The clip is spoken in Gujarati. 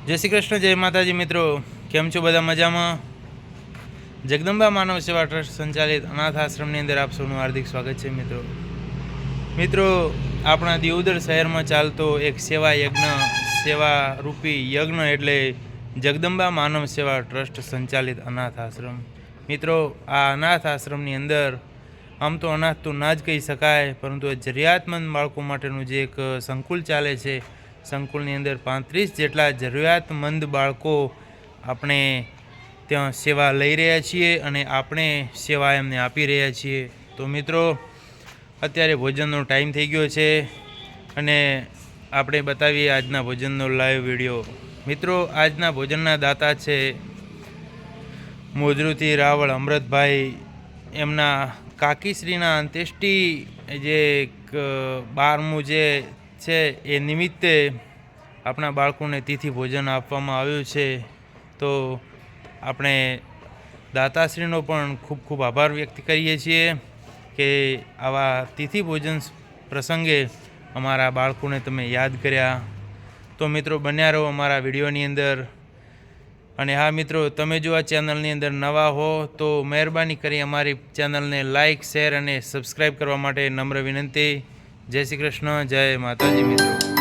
જય શ્રી કૃષ્ણ, જય માતાજી મિત્રો, કેમ છો બધા? મજામાં? જગદંબા માનવ સેવા ટ્રસ્ટ સંચાલિત અનાથ આશ્રમની અંદર આપ સૌનું હાર્દિક સ્વાગત છે. મિત્રો આપણા દિયોદર શહેરમાં ચાલતો એક સેવા યજ્ઞ, સેવા રૂપી યજ્ઞ એટલે જગદંબા માનવ સેવા ટ્રસ્ટ સંચાલિત અનાથ આશ્રમ. મિત્રો આ અનાથ આશ્રમની અંદર આમ તો અનાથ તો ના જ કહી શકાય, પરંતુ જરૂરિયાતમંદ બાળકો માટેનું જે એક સંકુલ ચાલે છે, સંકુલની અંદર 35 જેટલા જરૂરિયાતમંદ બાળકો આપણે ત્યાં સેવા લઈ રહ્યા છીએ અને આપણે સેવા એમને આપી રહ્યા છીએ. તો મિત્રો અત્યારે ભોજનનો ટાઈમ થઈ ગયો છે અને આપણે બતાવીએ આજના ભોજનનો લાઈવ વિડીયો. મિત્રો આજના ભોજનના દાતા છે મોજરૂથી રાવળ અમૃતભાઈ. એમના કાકીશ્રીના અંત્યેષ્ટિ જે 12મું જે છે એ નિમિત્તે આપણા બાળકોને તિથિ ભોજન આપવામાં આવ્યું છે. તો આપણે દાતાશ્રીનો પણ ખૂબ ખૂબ આભાર વ્યક્ત કરીએ છીએ કે આવા તિથિ ભોજન પ્રસંગે અમારા બાળકોને તમે યાદ કર્યા. તો મિત્રો બન્યા રહો અમારા વિડીયોની અંદર. અને હા મિત્રો, તમે જો આ ચેનલની અંદર નવા હો તો મહેરબાની કરી અમારી ચેનલને લાઇક, શેર અને સબસ્ક્રાઈબ કરવા માટે નમ્ર વિનંતી. જય શ્રી કૃષ્ણ, જય માતાજી મિત્રો.